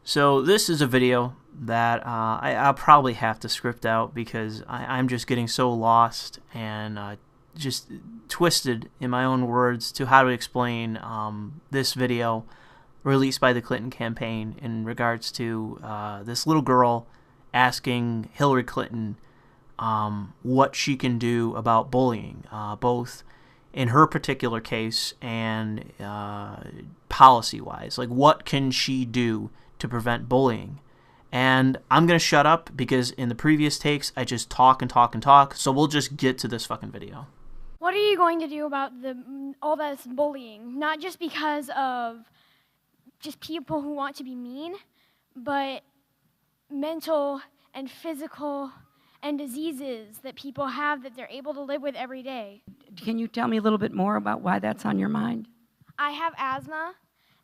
So this is a video that I'll probably have to script out because I'm just getting so lost and just twisted in my own words to how to explain this video released by the Clinton campaign in regards to this little girl asking Hillary Clinton what she can do about bullying, both in her particular case and policy-wise. Like, what can she do to prevent bullying? And I'm going to shut up because in the previous takes, I just talk and talk and talk, so we'll just get to this fucking video. What are you going to do about all this bullying? Not just because of just people who want to be mean, but mental and physical and diseases that people have that they're able to live with every day. Can you tell me a little bit more about why that's on your mind? I have asthma,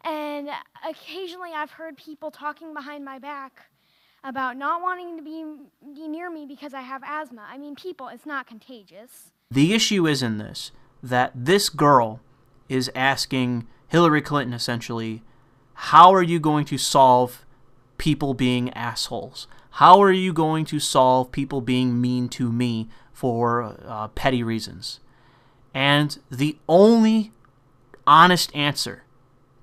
and occasionally I've heard people talking behind my back about not wanting to be near me because I have asthma. I mean, people, it's not contagious. The issue is in this, that this girl is asking Hillary Clinton essentially, how are you going to solve people being assholes? How are you going to solve people being mean to me for petty reasons? And the only honest answer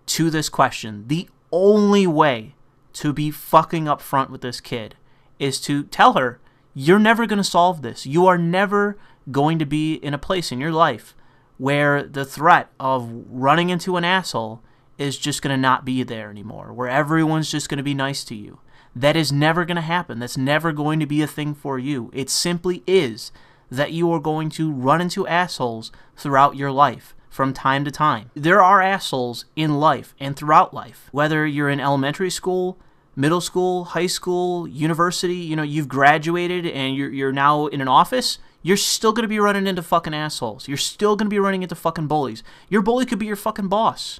to this question, the only way to be fucking upfront with this kid is to tell her, you're never going to solve this. You are never going to be in a place in your life where the threat of running into an asshole is just going to not be there anymore, where everyone's just going to be nice to you. That is never going to happen. That's never going to be a thing for you. It simply is that you are going to run into assholes throughout your life from time to time. There are assholes in life and throughout life. Whether you're in elementary school, middle school, high school, university, you've graduated and you're now in an office, you're still going to be running into fucking assholes. You're still going to be running into fucking bullies. Your bully could be your fucking boss.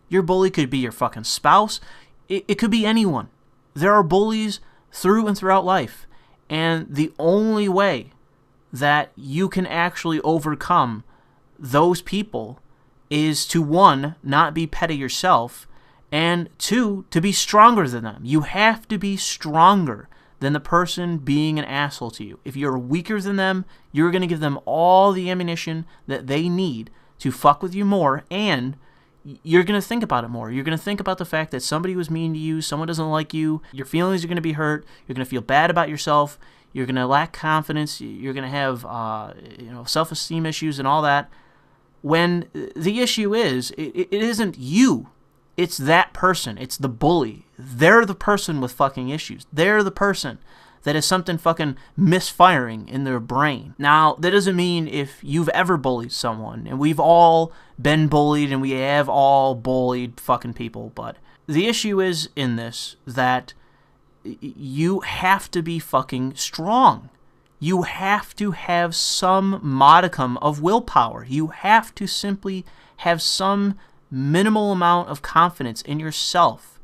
Your bully could be your fucking spouse. It could be anyone. There are bullies through and throughout life. And the only way that you can actually overcome those people is to, one, not be petty yourself, and two, to be stronger than them. You have to be stronger than the person being an asshole to you. If you're weaker than them, you're going to give them all the ammunition that they need to fuck with you more, and you're going to think about it more. You're going to think about the fact that somebody was mean to you, someone doesn't like you, your feelings are going to be hurt, you're going to feel bad about yourself, you're going to lack confidence, you're going to have self-esteem issues and all that. When the issue is, it isn't you. It's that person. It's the bully. They're the person with fucking issues. They're the person that has something fucking misfiring in their brain. Now, that doesn't mean if you've ever bullied someone, and we've all been bullied, and we have all bullied fucking people, but the issue is in this that you have to be fucking strong. You have to have some modicum of willpower. You have to simply have some minimal amount of confidence in yourself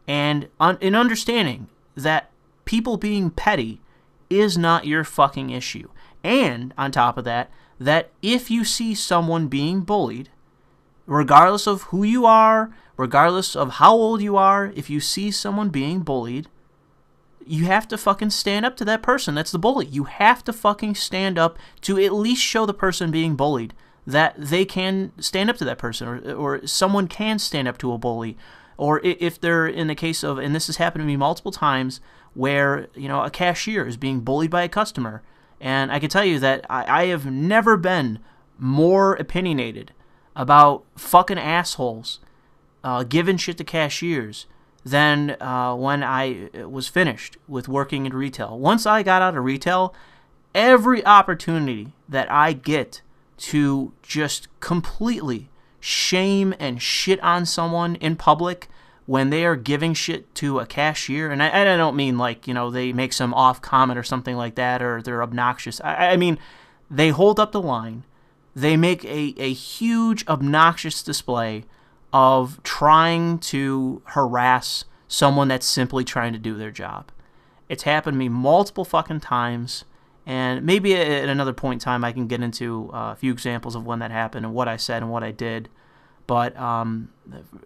and in understanding that people being petty is not your fucking issue. And on top of that, that if you see someone being bullied, regardless of who you are, regardless of how old you are, if you see someone being bullied, you have to fucking stand up to that person that's the bully. You have to fucking stand up to at least show the person being bullied that they can stand up to that person, or someone can stand up to a bully. Or if they're in the case of, and this has happened to me multiple times, where a cashier is being bullied by a customer. And I can tell you that I have never been more opinionated about fucking assholes giving shit to cashiers than when I was finished with working in retail. Once I got out of retail, every opportunity that I get to just completely shame and shit on someone in public when they are giving shit to a cashier, and I don't mean like, they make some off comment or something like that, or they're obnoxious. I mean, they hold up the line. They make a huge obnoxious display of trying to harass someone that's simply trying to do their job. It's happened to me multiple fucking times, and maybe at another point in time I can get into a few examples of when that happened and what I said and what I did. But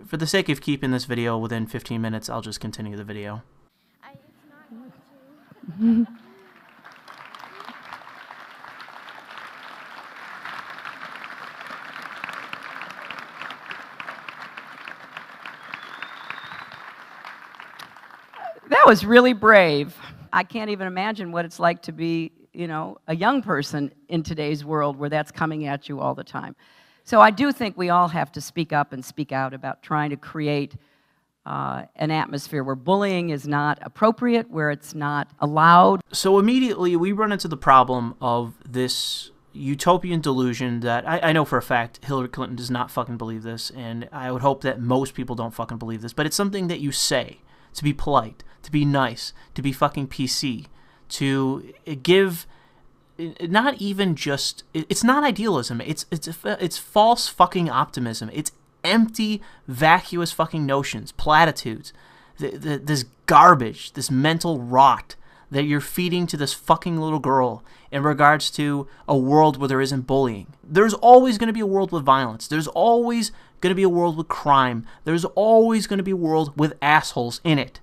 for the sake of keeping this video within 15 minutes, I'll just continue the video. It's not going to. That was really brave. I can't even imagine what it's like to be, a young person in today's world where that's coming at you all the time. So I do think we all have to speak up and speak out about trying to create an atmosphere where bullying is not appropriate, where it's not allowed. So immediately we run into the problem of this utopian delusion that I know for a fact Hillary Clinton does not fucking believe this, and I would hope that most people don't fucking believe this, but it's something that you say to be polite, to be nice, to be fucking PC, to give not even just, it's not idealism, it's false fucking optimism, it's empty, vacuous fucking notions, platitudes, this garbage, this mental rot that you're feeding to this fucking little girl in regards to a world where there isn't bullying. There's always going to be a world with violence. There's always going to be a world with crime. There's always going to be a world with assholes in it.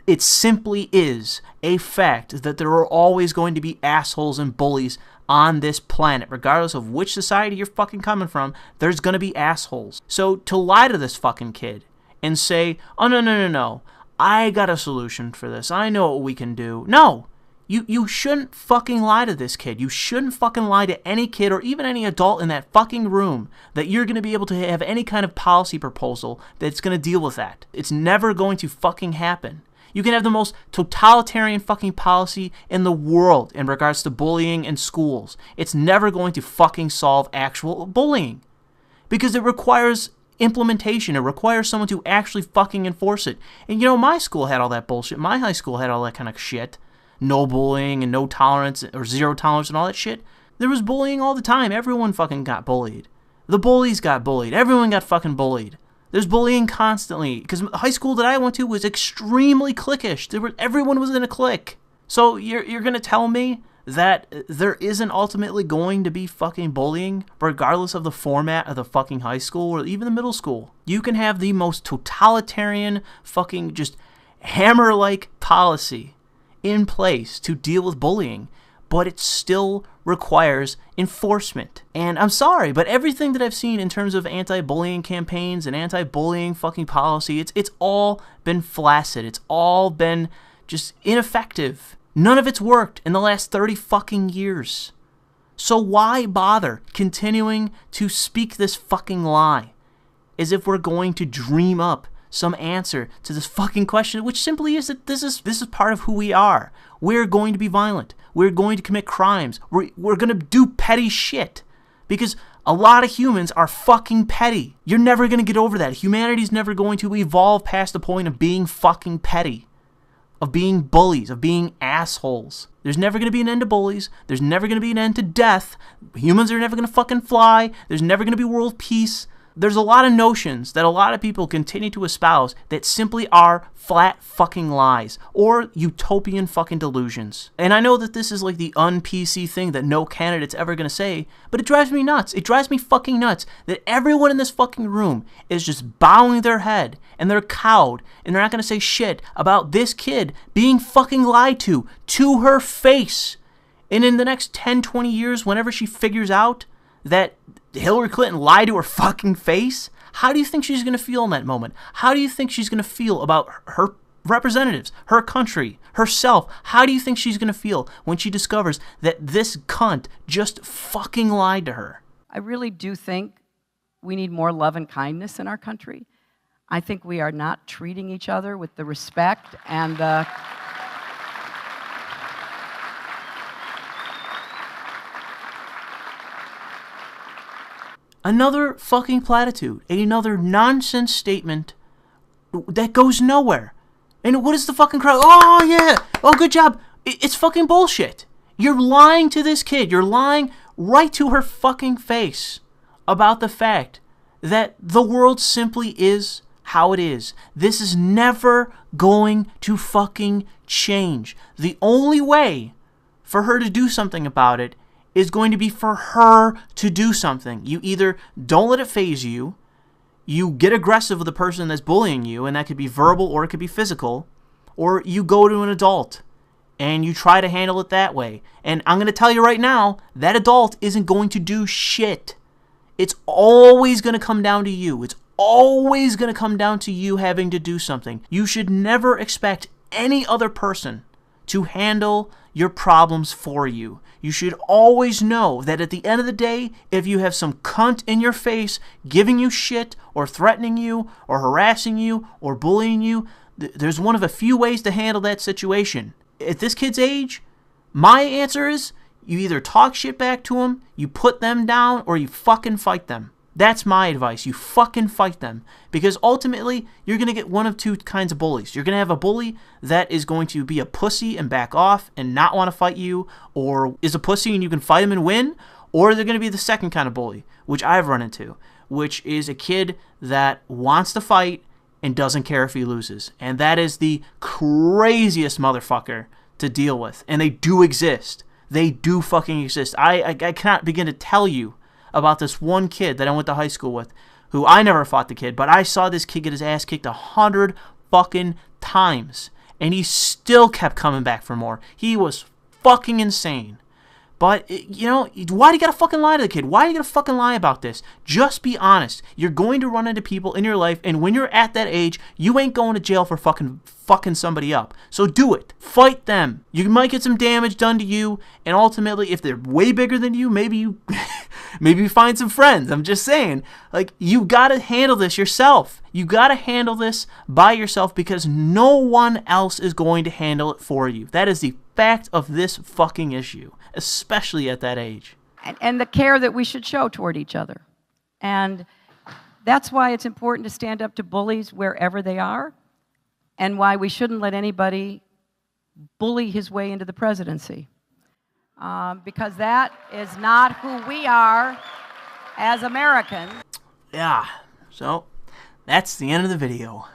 It simply is a fact that there are always going to be assholes and bullies on this planet. Regardless of which society you're fucking coming from, there's going to be assholes. So to lie to this fucking kid and say, oh, no, I got a solution for this. I know what we can do. No, you shouldn't fucking lie to this kid. You shouldn't fucking lie to any kid or even any adult in that fucking room that you're going to be able to have any kind of policy proposal that's going to deal with that. It's never going to fucking happen. You can have the most totalitarian fucking policy in the world in regards to bullying in schools. It's never going to fucking solve actual bullying because it requires implementation. It requires someone to actually fucking enforce it. And my school had all that bullshit. My high school had all that kind of shit. No bullying and no tolerance or zero tolerance and all that shit. There was bullying all the time. Everyone fucking got bullied. The bullies got bullied. Everyone got fucking bullied. There's bullying constantly because the high school that I went to was extremely cliquish. Everyone was in a clique. So you're going to tell me that there isn't ultimately going to be fucking bullying regardless of the format of the fucking high school or even the middle school. You can have the most totalitarian fucking just hammer-like policy in place to deal with bullying, but it still requires enforcement. And I'm sorry, but everything that I've seen in terms of anti-bullying campaigns and anti-bullying fucking policy, it's all been flaccid. It's all been just ineffective. None of it's worked in the last 30 fucking years. So why bother continuing to speak this fucking lie as if we're going to dream up some answer to this fucking question, which simply is that this is part of who we are. We're going to be violent. We're going to commit crimes. We're going to do petty shit because a lot of humans are fucking petty. You're never going to get over that. Humanity's never going to evolve past the point of being fucking petty, of being bullies, of being assholes. There's never going to be an end to bullies. There's never going to be an end to death. Humans are never going to fucking fly. There's never going to be world peace. There's a lot of notions that a lot of people continue to espouse that simply are flat fucking lies or utopian fucking delusions. And I know that this is like the un-PC thing that no candidate's ever going to say, but it drives me nuts. It drives me fucking nuts that everyone in this fucking room is just bowing their head and they're cowed and they're not going to say shit about this kid being fucking lied to her face. And in the next 10, 20 years, whenever she figures out that Hillary Clinton lied to her fucking face, how do you think she's going to feel in that moment? How do you think she's going to feel about her representatives, her country, herself? How do you think she's going to feel when she discovers that this cunt just fucking lied to her? I really do think we need more love and kindness in our country. I think we are not treating each other with the respect and the Another fucking platitude, another nonsense statement that goes nowhere. And what is the fucking crowd? Oh, yeah. Oh, good job. It's fucking bullshit. You're lying to this kid. You're lying right to her fucking face about the fact that the world simply is how it is. This is never going to fucking change. The only way for her to do something about it is going to be for her to do something. You either don't let it faze you, you get aggressive with the person that's bullying you, and that could be verbal or it could be physical, or you go to an adult and you try to handle it that way. And I'm going to tell you right now, that adult isn't going to do shit. It's always going to come down to you. It's always going to come down to you having to do something. You should never expect any other person to handle your problems for you. You should always know that at the end of the day, if you have some cunt in your face giving you shit or threatening you or harassing you or bullying you, there's one of a few ways to handle that situation. At this kid's age, my answer is you either talk shit back to them, you put them down, or you fucking fight them. That's my advice. You fucking fight them. Because ultimately, you're going to get one of two kinds of bullies. You're going to have a bully that is going to be a pussy and back off and not want to fight you, or is a pussy and you can fight him and win, or they're going to be the second kind of bully, which I've run into, which is a kid that wants to fight and doesn't care if he loses. And that is the craziest motherfucker to deal with. And they do exist. They do fucking exist. I cannot begin to tell you about this one kid that I went to high school with, who I never fought the kid, but I saw this kid get his ass kicked 100 fucking times, and he still kept coming back for more. He was fucking insane. But, you know, why do you gotta fucking lie to the kid? Why do you gotta fucking lie about this? Just be honest. You're going to run into people in your life, and when you're at that age, you ain't going to jail for fucking somebody up. So do it. Fight them. You might get some damage done to you, and ultimately, if they're way bigger than you, maybe you find some friends. I'm just saying. Like, you gotta handle this yourself. You gotta handle this by yourself because no one else is going to handle it for you. That is the fact of this fucking issue, especially at that age. And the care that we should show toward each other. And that's why it's important to stand up to bullies wherever they are, and why we shouldn't let anybody bully his way into the presidency. Because that is not who we are as Americans. Yeah, so that's the end of the video.